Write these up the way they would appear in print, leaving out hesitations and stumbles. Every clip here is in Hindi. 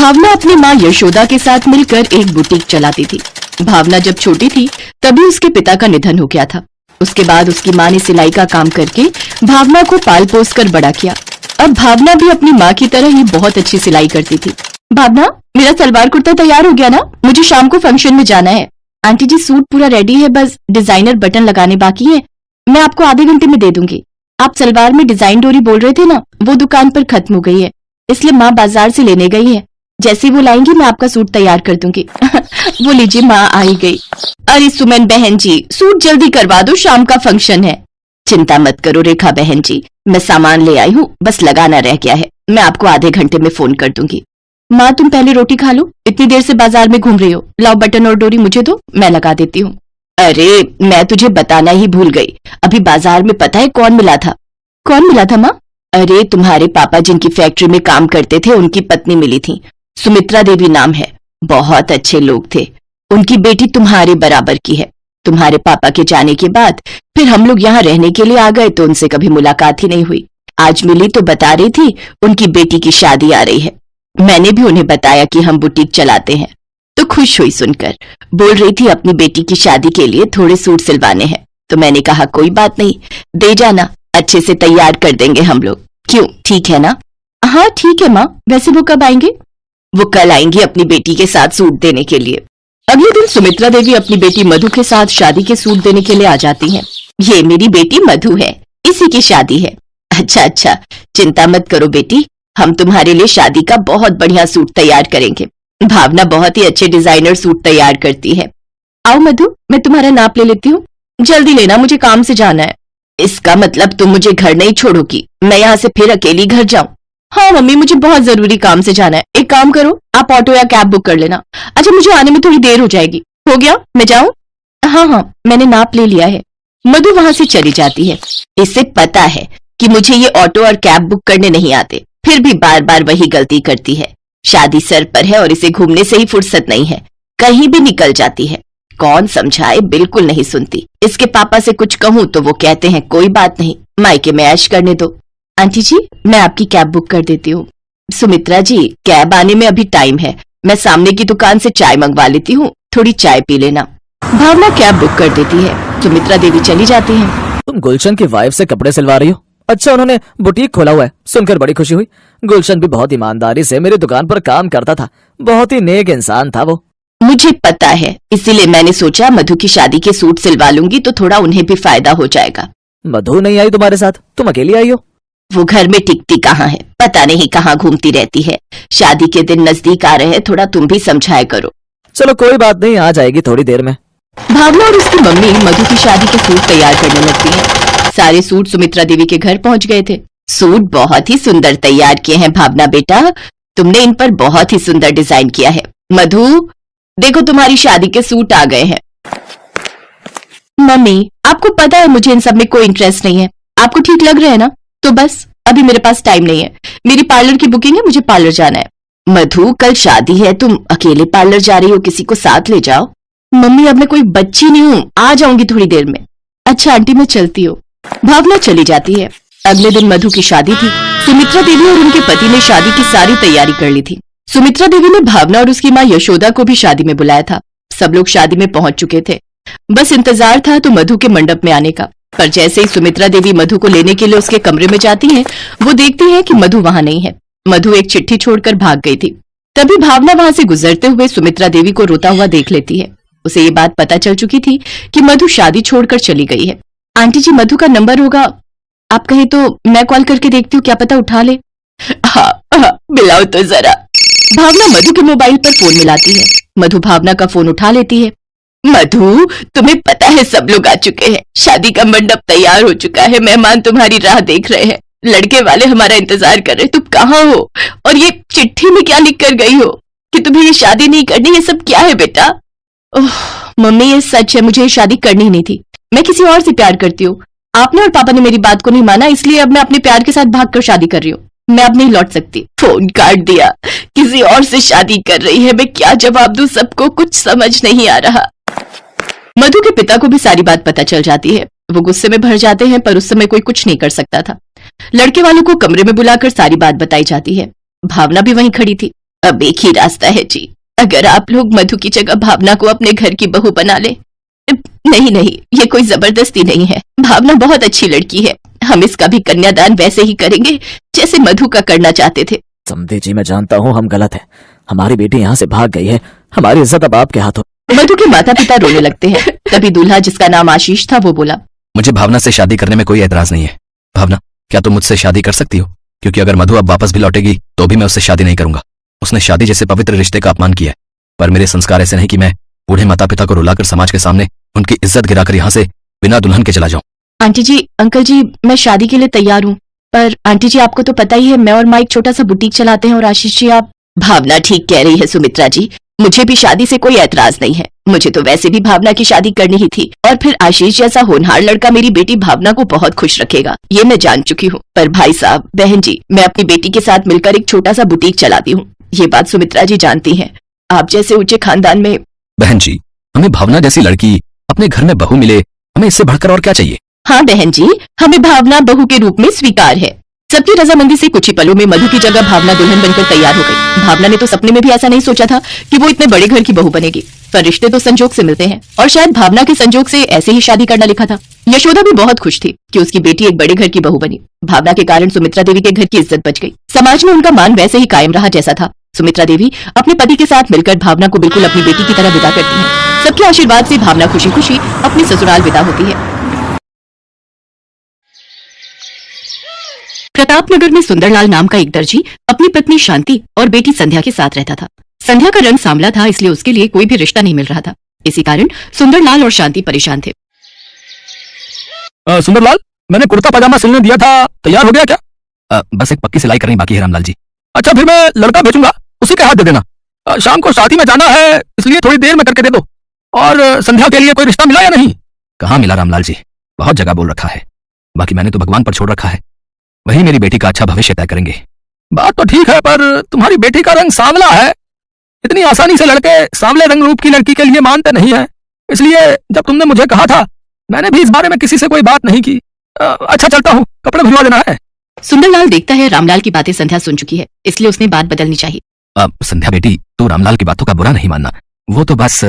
भावना अपनी माँ यशोदा के साथ मिलकर एक बुटीक चलाती थी। भावना जब छोटी थी तभी उसके पिता का निधन हो गया था। उसके बाद उसकी माँ ने सिलाई का काम करके भावना को पाल पोस कर बड़ा किया। अब भावना भी अपनी माँ की तरह ही बहुत अच्छी सिलाई करती थी। भावना, मेरा सलवार कुर्ता तैयार हो गया ना? मुझे शाम को फंक्शन में जाना है। आंटी जी, सूट पूरा रेडी है, बस डिजाइनर बटन लगाने बाकी है। मैं आपको आधे घंटे में दे दूंगी। आप सलवार में डिजाइन डोरी बोल रहे थे ना, वो दुकान पर खत्म हो गई है, इसलिए माँ बाजार से लेने गई है। जैसे वो लाएंगी मैं आपका सूट तैयार कर दूंगी। वो लीजिए, माँ आई गई। अरे सुमन बहन जी, सूट जल्दी करवा दो, शाम का फंक्शन है। चिंता मत करो रेखा बहन जी, मैं सामान ले आई हूँ, बस लगाना रह गया है। मैं आपको आधे घंटे में फोन कर दूंगी। माँ, तुम पहले रोटी खा लो, इतनी देर से बाजार में घूम रही हो। लाओ बटन और डोरी मुझे दो, मैं लगा देती हूँ। अरे मैं तुझे बताना ही भूल गई, अभी बाजार में पता है कौन मिला था? कौन मिला था माँ? अरे तुम्हारे पापा जिनकी फैक्ट्री में काम करते थे, उनकी पत्नी मिली थी। सुमित्रा देवी नाम है, बहुत अच्छे लोग थे। उनकी बेटी तुम्हारे बराबर की है। तुम्हारे पापा के जाने के बाद फिर हम लोग यहाँ रहने के लिए आ गए तो उनसे कभी मुलाकात ही नहीं हुई। आज मिली तो बता रही थी उनकी बेटी की शादी आ रही है। मैंने भी उन्हें बताया कि हम बुटीक चलाते हैं, तो खुश हुई सुनकर। बोल रही थी अपनी बेटी की शादी के लिए थोड़े सूट सिलवाने हैं। तो मैंने कहा कोई बात नहीं, दे जाना, अच्छे से तैयार कर देंगे हम लोग। क्यों, ठीक है ना? हाँ ठीक है माँ। वैसे वो कब आएंगे? वो कल आएंगी अपनी बेटी के साथ सूट देने के लिए। अगले दिन सुमित्रा देवी अपनी बेटी मधु के साथ शादी के सूट देने के लिए आ जाती हैं। ये मेरी बेटी मधु है, इसी की शादी है। अच्छा, चिंता मत करो बेटी, हम तुम्हारे लिए शादी का बहुत बढ़िया सूट तैयार करेंगे। भावना बहुत ही अच्छे डिजाइनर सूट तैयार करती है। आओ मधु, मैं तुम्हारा नाप ले लेती हूँ। जल्दी लेना, मुझे काम से जाना है। इसका मतलब तुम मुझे घर नहीं छोड़ोगी? मैं यहाँ से फिर अकेली घर जाऊँ? हाँ मम्मी, मुझे बहुत जरूरी काम से जाना है। एक काम करो, आप ऑटो या कैब बुक कर लेना। अच्छा, मुझे आने में थोड़ी देर हो जाएगी। हो गया, मैं जाऊँ? हाँ, मैंने नाप ले लिया है। मधु वहां से चली जाती है। इसे पता है कि मुझे ये ऑटो और कैब बुक करने नहीं आते, फिर भी बार बार वही गलती करती है। शादी सर पर है और इसे घूमने से ही फुर्सत नहीं है, कहीं भी निकल जाती है। कौन समझाए, बिल्कुल नहीं सुनती। इसके पापा से कुछ कहूँ तो वो कहते हैं कोई बात नहीं, मायके में ऐश करने दो। आंटी जी, मैं आपकी कैब बुक कर देती हूँ। सुमित्रा जी, कैब आने में अभी टाइम है, मैं सामने की दुकान से चाय मंगवा लेती हूँ, थोड़ी चाय पी लेना। भावना कैब बुक कर देती है। सुमित्रा देवी चली जाती है। तुम गुलशन की वाइफ से कपड़े सिलवा रही हो? अच्छा, उन्होंने बुटीक खोला हुआ है, सुनकर बड़ी खुशी हुई। गुलशन भी बहुत ईमानदारी से मेरी दुकान पर काम करता था, बहुत ही नेक इंसान था वो। मुझे पता है, इसीलिए मैंने सोचा मधु की शादी के सूट सिलवा लूंगी तो थोड़ा उन्हें भी फायदा हो जाएगा। मधु नहीं आई तुम्हारे साथ? तुम अकेली आई हो? वो घर में टिकती कहाँ है, पता नहीं कहाँ घूमती रहती है। शादी के दिन नजदीक आ रहे हैं, थोड़ा तुम भी समझाया करो। चलो कोई बात नहीं, आ जाएगी थोड़ी देर में। भावना और उसकी मम्मी मधु की शादी के सूट तैयार करने लगती हैं। सारे सूट सुमित्रा देवी के घर पहुंच गए थे। सूट बहुत ही सुंदर तैयार किए हैं भावना बेटा, तुमने इन पर बहुत ही सुंदर डिजाइन किया है। मधु देखो, तुम्हारी शादी के सूट आ गए हैं। मम्मी, आपको पता है मुझे इन सब में कोई इंटरेस्ट नहीं है। आपको ठीक लग रहे हैं ना? तो बस अभी मेरे पास टाइम नहीं है, मेरी पार्लर की बुकिंग है, मुझे पार्लर जाना है। मधु, कल शादी है, तुम अकेले पार्लर जा रही हो, किसी को साथ ले जाओ। मम्मी, अब मैं कोई बच्ची नहीं हूँ, आ जाऊंगी थोड़ी देर में। अच्छा आंटी, मैं चलती हूँ। भावना चली जाती है। अगले दिन मधु की शादी थी। सुमित्रा देवी और उनके पति ने शादी की सारी तैयारी कर ली थी। सुमित्रा देवी ने भावना और उसकी माँ यशोदा को भी शादी में बुलाया था। सब लोग शादी में पहुंच चुके थे, बस इंतजार था तो मधु के मंडप में आने का। पर जैसे ही सुमित्रा देवी मधु को लेने के लिए उसके कमरे में जाती हैं, वो देखती हैं कि मधु वहां नहीं है। मधु एक चिट्ठी छोड़कर भाग गई थी। तभी भावना वहां से गुजरते हुए सुमित्रा देवी को रोता हुआ देख लेती है। उसे ये बात पता चल चुकी थी कि मधु शादी छोड़कर चली गई है। आंटी जी, मधु का नंबर होगा, आप कहे तो मैं कॉल करके देखती हूँ, क्या पता उठा ले। हाँ, मिलाओ तो जरा। भावना मधु के मोबाइल पर फोन मिलाती है। मधु भावना का फोन उठा लेती है। मधु, तुम्हें पता है सब लोग आ चुके हैं, शादी का मंडप तैयार हो चुका है, मेहमान तुम्हारी राह देख रहे हैं, लड़के वाले हमारा इंतजार कर रहे हैं, तुम कहाँ हो? और ये चिट्ठी में क्या लिख कर गई हो कि तुम्हें ये शादी नहीं करनी? ये सब क्या है बेटा? ओह मम्मी, ये सच है, मुझे ये शादी करनी नहीं थी। मैं किसी और से प्यार करती हूँ। आपने और पापा ने मेरी बात को नहीं माना, इसलिए अब मैं अपने प्यार के साथ भागकर शादी कर रही हूँ। मैं अब नहीं लौट सकती। फोन काट दिया, किसी और से शादी कर रही है। मैं क्या जवाब दूं सबको, कुछ समझ नहीं आ रहा। मधु के पिता को भी सारी बात पता चल जाती है। वो गुस्से में भर जाते हैं, पर उस समय कोई कुछ नहीं कर सकता था। लड़के वालों को कमरे में बुलाकर सारी बात बताई जाती है। भावना भी वहीं खड़ी थी। अब एक ही रास्ता है जी, अगर आप लोग मधु की जगह भावना को अपने घर की बहू बना ले। नहीं नहीं, ये कोई जबरदस्ती नहीं है, भावना बहुत अच्छी लड़की है, हम इसका भी कन्यादान वैसे ही करेंगे जैसे मधु का करना चाहते थे। समझे जी, मैं जानता हूँ हम गलत हैं। हमारी बेटी यहाँ से भाग गई है, हमारी इज्जत अब आपके हाथों। मधु के माता पिता रोने लगते हैं। तभी दूल्हा, जिसका नाम आशीष था, वो बोला, मुझे भावना से शादी करने में कोई एतराज नहीं है। भावना, क्या तुम मुझसे शादी कर सकती हो? क्योंकि अगर मधु अब वापस भी लौटेगी तो भी मैं उससे शादी नहीं करूंगा। उसने शादी जैसे पवित्र रिश्ते का अपमान किया है, पर मेरे संस्कार ऐसे नहीं कि मैं बूढ़े माता पिता को रुलाकर समाज के सामने उनकी इज्जत गिराकर यहाँ से बिना दुल्हन के चला जाऊं। आंटी जी, अंकल जी, मैं शादी के लिए तैयार हूँ, पर आंटी जी आपको तो पता ही है, मैं और माँ एक छोटा सा बुटीक चलाते हैं, और आशीष जी आप। भावना ठीक कह रही है सुमित्रा जी, मुझे भी शादी से कोई ऐतराज नहीं है, मुझे तो वैसे भी भावना की शादी करनी ही थी, और फिर आशीष जैसा होनहार लड़का मेरी बेटी भावना को बहुत खुश रखेगा, ये मैं जान चुकी हूँ। पर भाई साहब, बहन जी, मैं अपनी बेटी के साथ मिलकर एक छोटा सा बुटीक चलाती हूँ, ये बात सुमित्रा जी जानती हैं। आप जैसे ऊंचे खानदान में। बहन जी, हमें भावना जैसी लड़की अपने घर में बहू मिले, हमें इससे बढ़कर और क्या चाहिए? हाँ बहन जी, हमें भावना बहू के रूप में स्वीकार है। सबकी रजामंदी से कुछ ही पलों में मधु की जगह भावना दुल्हन बनकर तैयार हो गई। भावना ने तो सपने में भी ऐसा नहीं सोचा था कि वो इतने बड़े घर की बहू बनेगी, पर रिश्ते तो संजोग से मिलते हैं, और शायद भावना के संजोग से ऐसे ही शादी करना लिखा था। यशोदा भी बहुत खुश थी कि उसकी बेटी एक बड़े घर की बहू बनी। भावना के कारण सुमित्रा देवी के घर की इज्जत बच गई, समाज में उनका मान वैसे ही कायम रहा जैसा था। सुमित्रा देवी अपने पति के साथ मिलकर भावना को बिल्कुल अपनी बेटी की तरह विदा करती है। सबके आशीर्वाद से भावना खुशी खुशी अपनी ससुराल विदा होती है। प्रतापनगर में सुंदरलाल नाम का एक दर्जी अपनी पत्नी शांति और बेटी संध्या के साथ रहता था। संध्या का रंग सांवला था, इसलिए उसके लिए कोई भी रिश्ता नहीं मिल रहा था। इसी कारण सुंदरलाल और शांति परेशान थे। सुंदरलाल, मैंने कुर्ता पजामा सिलने दिया था, तैयार हो गया क्या? बस एक पक्की सिलाई करनी बाकी है रामलाल जी। अच्छा, फिर मैं लड़का भेजूंगा, उसी के हाथ दे देना। शाम को शादी में जाना है, इसलिए थोड़ी देर में करके दे दो। और संध्या के लिए कोई रिश्ता मिला या नहीं? कहाँ मिला रामलाल जी, बहुत जगह बोल रखा है, बाकी मैंने तो भगवान पर छोड़ रखा है, वही मेरी बेटी का अच्छा भविष्य तय करेंगे। बात तो ठीक है, पर तुम्हारी बेटी का रंग सांवला है, इतनी आसानी से लड़के सांवले रंग रूप की लड़की के लिए मानते नहीं है, इसलिए जब तुमने मुझे कहा था, मैंने भी इस बारे में किसी से कोई बात नहीं की। अच्छा, चलता हूँ, कपड़े भिजवा देना है। सुंदरलाल देखता है रामलाल की बातें संध्या सुन चुकी है, इसलिए उसने बात बदलनी चाहिए। संध्या बेटी, तू रामलाल की बातों का बुरा नहीं मानना, वो तो बस।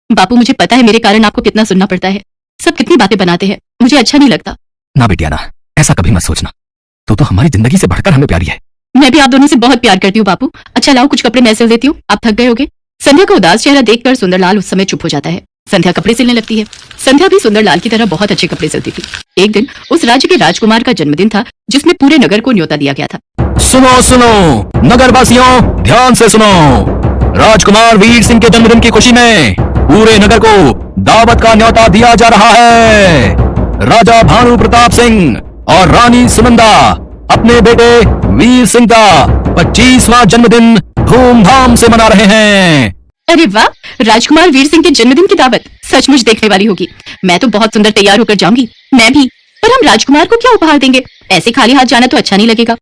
बापू, मुझे पता है मेरे कारण आपको कितना सुनना पड़ता है, सब कितनी बातें बनाते हैं, मुझे अच्छा नहीं लगता। ना बेटिया ना, ऐसा कभी मत सोचना, तू तो हमारी जिंदगी से बढ़कर हमें प्यारी है। मैं भी आप दोनों से बहुत प्यार करती हूँ बापू। अच्छा लाओ, कुछ कपड़े मैं सिल देती हूँ, आप थक गए होगे। संध्या का उदास चेहरा देखकर सुंदरलाल उस समय चुप हो जाता है। संध्या कपड़े सिलने लगती है। संध्या भी सुंदरलाल की तरह बहुत अच्छे कपड़े सिलती थी। एक दिन उस राज्य के राजकुमार का जन्मदिन था, जिसमें पूरे नगर को न्योता दिया गया था। सुनो सुनो नगरवासियों, ध्यान से सुनो, राजकुमार वीर सिंह के जन्मदिन की खुशी में पूरे नगर को दावत का न्योता दिया जा रहा है। राजा भानु प्रताप सिंह और रानी सुनंदा अपने बेटे वीर सिंह का 25वां जन्मदिन धूमधाम से मना रहे हैं। अरे वाह, राजकुमार वीर सिंह के जन्मदिन की दावत सचमुच देखने वाली होगी। मैं तो बहुत सुंदर तैयार होकर जाऊंगी। मैं भी। पर हम राजकुमार को क्या उपहार देंगे? ऐसे खाली हाथ जाना तो अच्छा नहीं लगेगा।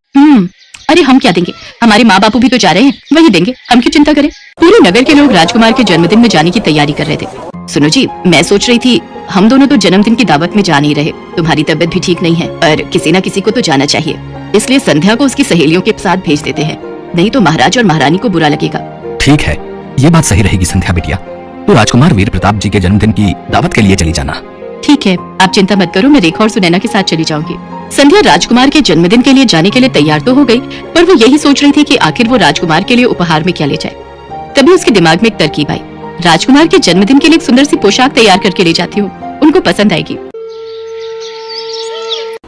अरे हम क्या देंगे, हमारे माँ बापू भी तो जा रहे हैं, वही देंगे, हम क्यों चिंता करें। पूरे नगर के लोग राजकुमार के जन्मदिन में जाने की तैयारी कर रहे थे। सुनो जी, मैं सोच रही थी हम दोनों तो जन्मदिन की दावत में जा नहीं रहे, तुम्हारी तबीयत भी ठीक नहीं है, पर किसी न किसी को तो जाना चाहिए, इसलिए संध्या को उसकी सहेलियों के साथ भेज देते हैं, नहीं तो महाराज और महारानी को बुरा लगेगा। ठीक है, ये बात सही रहेगी संध्या बिटिया, तो राजकुमार वीर प्रताप जी के जन्मदिन की दावत के लिए चली जाना। ठीक है, आप चिंता मत करो, मैं रेखा और सुनैना के साथ चली जाऊंगी। संध्या राजकुमार के जन्मदिन के लिए जाने के लिए तैयार तो हो गई, पर वो यही सोच रही थी कि आखिर वो राजकुमार के लिए उपहार में क्या ले जाए। तभी उसके दिमाग में एक तरकीब आई। राजकुमार के जन्मदिन के लिए एक सुंदर सी पोशाक तैयार करके ले जाती हूँ, उनको पसंद आएगी।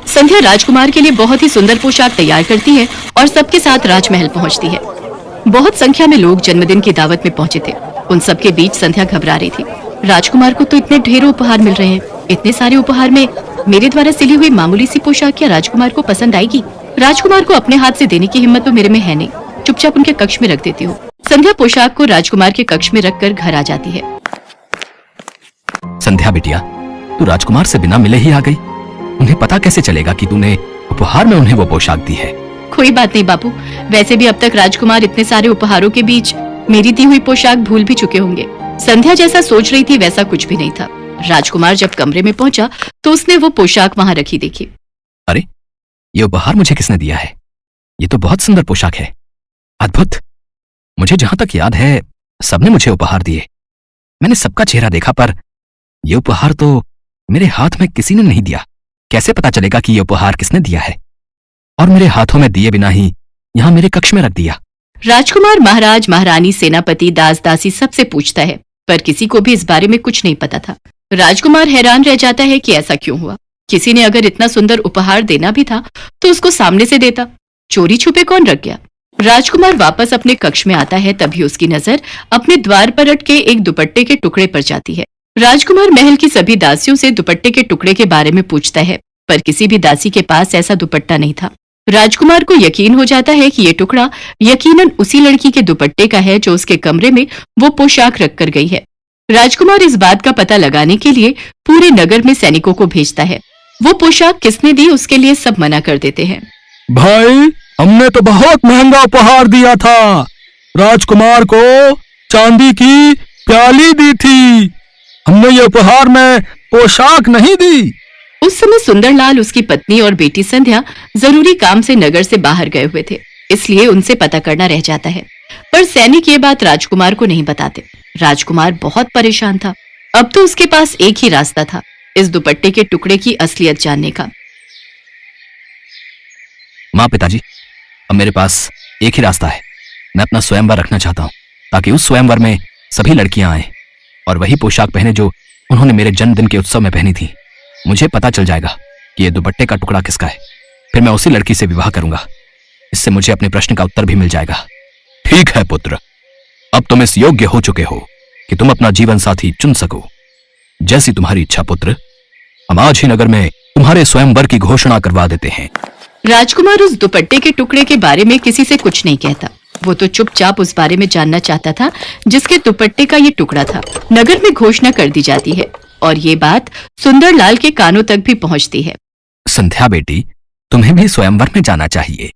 संध्या राजकुमार के लिए बहुत ही सुंदर पोशाक तैयार करती है और सबके साथ राजमहल पहुँचती है। बहुत संख्या में लोग जन्मदिन की दावत में पहुँचे थे। उन सबके बीच संध्या घबरा रही थी। राजकुमार को तो इतने ढेरों उपहार मिल रहे हैं, इतने सारे उपहार में मेरे द्वारा सिली हुई मामूली सी पोशाक क्या राजकुमार को पसंद आएगी? राजकुमार को अपने हाथ से देने की हिम्मत तो मेरे में है नहीं, चुपचाप उनके कक्ष में रख देती हूँ। संध्या पोशाक को राजकुमार के कक्ष में रखकर घर आ जाती है। संध्या बिटिया, तू राजकुमार से बिना मिले ही आ गई, उन्हें पता कैसे चलेगा कि तूने उपहार में उन्हें वो पोशाक दी है? कोई बात नहीं बापू, वैसे भी अब तक राजकुमार इतने सारे उपहारों के बीच मेरी दी हुई पोशाक भूल भी चुके होंगे। संध्या जैसा सोच रही थी वैसा कुछ भी नहीं था। राजकुमार जब कमरे में पहुंचा तो उसने वो पोशाक वहां रखी देखी। अरे, ये उपहार मुझे किसने दिया है? ये तो बहुत सुंदर पोशाक है, अद्भुत। मुझे जहां तक याद है सबने मुझे उपहार दिए। मैंने सबका चेहरा देखा, पर यह उपहार तो मेरे हाथ में किसी ने नहीं दिया। कैसे पता चलेगा कि यह उपहार किसने दिया है? और मेरे हाथों में दिए बिना ही यहां मेरे कक्ष में रख दिया। राजकुमार महाराज, महारानी, सेनापति, दास दासी सबसे पूछता है, पर किसी को भी इस बारे में कुछ नहीं पता था। राजकुमार हैरान रह जाता है कि ऐसा क्यों हुआ। किसी ने अगर इतना सुंदर उपहार देना भी था तो उसको सामने से देता, चोरी छुपे कौन रख गया? राजकुमार वापस अपने कक्ष में आता है, तभी उसकी नजर अपने द्वार पर अटके एक दुपट्टे के टुकड़े पर जाती है। राजकुमार महल की सभी दासियों से दुपट्टे के टुकड़े के बारे में पूछता है, पर किसी भी दासी के पास ऐसा दुपट्टा नहीं था। राजकुमार को यकीन हो जाता है कि ये टुकड़ा यकीनन उसी लड़की के दुपट्टे का है जो उसके कमरे में वो पोशाक रख कर गई है। राजकुमार इस बात का पता लगाने के लिए पूरे नगर में सैनिकों को भेजता है। वो पोशाक किसने दी उसके लिए सब मना कर देते हैं। भाई, हमने तो बहुत महंगा उपहार दिया था। राजकुमार को चांदी की प्याली दी थी। हमने ये उपहार में पोशाक नहीं दी। उस समय सुंदरलाल, उसकी पत्नी और बेटी संध्या जरूरी काम से नगर से बाहर गए हुए थे, इसलिए उनसे पता करना रह जाता है। पर सैनिक ये बात राजकुमार को नहीं बताते। राजकुमार बहुत परेशान था। अब तो उसके पास एक ही रास्ता था, इस दुपट्टे के टुकड़े की असलियत जानने का। माँ, पिताजी, अब मेरे पास एक ही रास्ता है। मैं अपना स्वयंवर रखना चाहता हूँ, ताकि उस स्वयंवर में सभी लड़कियां आए और वही पोशाक पहने जो उन्होंने मेरे जन्मदिन के उत्सव में पहनी थी। मुझे पता चल जाएगा कि यह दुपट्टे का टुकड़ा किसका है। फिर मैं उसी लड़की से विवाह करूंगा। इससे मुझे अपने प्रश्न का उत्तर भी मिल जाएगा। ठीक है पुत्र, अब तुम इस योग्य हो चुके हो कि तुम अपना जीवन साथी चुन सको। जैसी तुम्हारी इच्छा पुत्र, हम आज ही नगर में तुम्हारे स्वयंवर की घोषणा करवा देते हैं। राजकुमार उस दुपट्टे के टुकड़े के बारे में किसी से कुछ नहीं कहता। वो तो चुपचाप उस बारे में जानना चाहता था जिसके दुपट्टे का ये टुकड़ा था। नगर में घोषणा कर दी जाती है और ये बात सुंदरलाल के कानों तक भी पहुंचती है। संध्या बेटी, तुम्हें भी स्वयंवर में जाना चाहिए।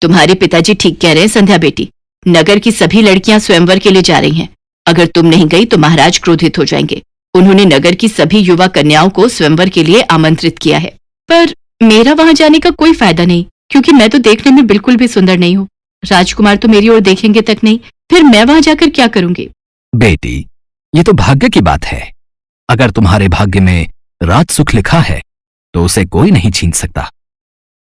तुम्हारे पिताजी ठीक कह रहे हैं संध्या बेटी। नगर की सभी लड़कियां स्वयंवर के लिए जा रही हैं। अगर तुम नहीं गई तो महाराज क्रोधित हो जाएंगे। उन्होंने नगर की सभी युवा कन्याओं को स्वयंवर के लिए आमंत्रित किया है। पर मेरा वहां जाने का कोई फायदा नहीं, क्योंकि मैं तो देखने में बिल्कुल भी सुंदर नहीं हूँ। राजकुमार तो मेरी ओर देखेंगे तक नहीं, फिर मैं वहां जाकर क्या करूंगी? बेटी, ये तो भाग्य की बात है। अगर तुम्हारे भाग्य में राज सुख लिखा है तो उसे कोई नहीं छीन सकता,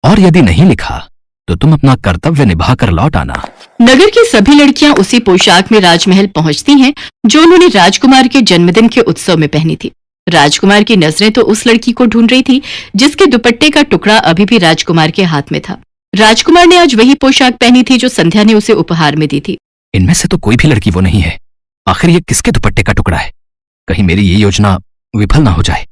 और यदि नहीं लिखा तो तुम अपना कर्तव्य निभाकर लौट आना। नगर की सभी लड़कियां उसी पोशाक में राजमहल पहुंचती हैं जो उन्होंने राजकुमार के जन्मदिन के उत्सव में पहनी थी। राजकुमार की नजरें तो उस लड़की को ढूंढ रही थी जिसके दुपट्टे का टुकड़ा अभी भी राजकुमार के हाथ में था। राजकुमार ने आज वही पोशाक पहनी थी जो संध्या ने उसे उपहार में दी थी। इनमें से तो कोई भी लड़की वो नहीं है। आखिर ये किसके दुपट्टे का टुकड़ा है? कहीं मेरी ये योजना विफल ना हो जाए।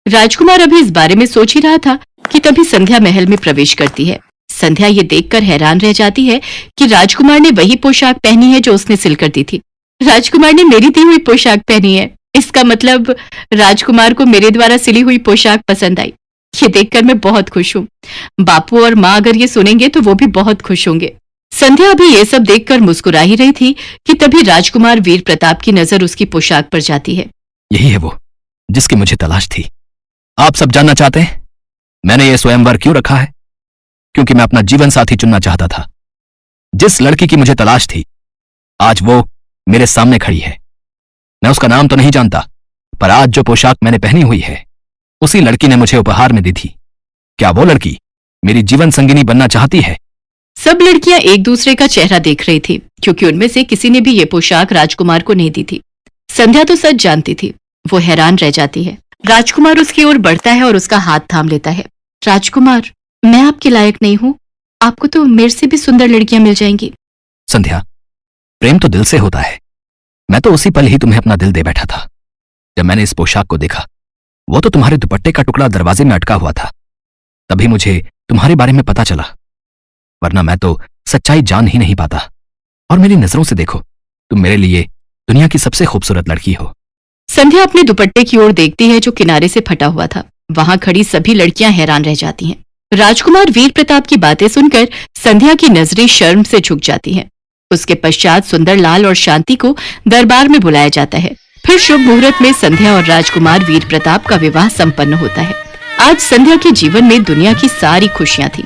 राजकुमार अभी इस बारे में सोच ही रहा था कि तभी संध्या महल में प्रवेश करती है। संध्या ये देखकर हैरान रह जाती है कि राजकुमार ने वही पोशाक पहनी है जो उसने सिल कर दी थी। राजकुमार ने मेरी दी हुई पोशाक पहनी है, इसका मतलब राजकुमार को मेरे द्वारा सिली हुई पोशाक पसंद आई। ये देखकर मैं बहुत खुश हूँ। बापू और माँ अगर ये सुनेंगे तो वो भी बहुत खुश होंगे। संध्या अभी ये सब देखकर मुस्कुरा ही रही थी कि तभी राजकुमार वीर प्रताप की नजर उसकी पोशाक पर जाती है। यही है वो जिसकी मुझे तलाश थी। आप सब जानना चाहते हैं मैंने ये स्वयंवर क्यों रखा है? क्योंकि मैं अपना जीवन साथी चुनना चाहता था। जिस लड़की की मुझे तलाश थी आज वो मेरे सामने खड़ी है। मैं उसका नाम तो नहीं जानता, पर आज जो पोशाक मैंने पहनी हुई है उसी लड़की ने मुझे उपहार में दी थी। क्या वो लड़की मेरी जीवन संगिनी बनना चाहती है? सब लड़कियां एक दूसरे का चेहरा देख रही थी, क्योंकि उनमें से किसी ने भी ये पोशाक राजकुमार को नहीं दी थी। संध्या तो सच जानती थी। वो हैरान रह जाती है। राजकुमार उसकी ओर बढ़ता है और उसका हाथ थाम लेता है। राजकुमार, मैं आपके लायक नहीं हूँ। आपको तो मेरे से भी सुंदर लड़कियां मिल जाएंगी। संध्या, प्रेम तो दिल से होता है। मैं तो उसी पल ही तुम्हें अपना दिल दे बैठा था। जब मैंने इस पोशाक को देखा, वो तो तुम्हारे दुपट्टे का टुकड़ा दरवाजे में अटका हुआ था, तभी मुझे तुम्हारे बारे में पता चला, वरना मैं तो सच्चाई जान ही नहीं पाता। और मेरी नजरों से देखो, तुम मेरे लिए दुनिया की सबसे खूबसूरत लड़की हो। संध्या अपने दुपट्टे की ओर देखती है जो किनारे से फटा हुआ था। वहां खड़ी सभी लड़कियां हैरान रह जाती हैं। राजकुमार वीर प्रताप की बातें सुनकर संध्या की नजरें शर्म से झुक जाती हैं। उसके पश्चात सुंदरलाल और शांति को दरबार में बुलाया जाता है। फिर शुभ मुहूर्त में संध्या और राजकुमार वीर प्रताप का विवाह संपन्न होता है। आज संध्या के जीवन में दुनिया की सारी खुशियां थी।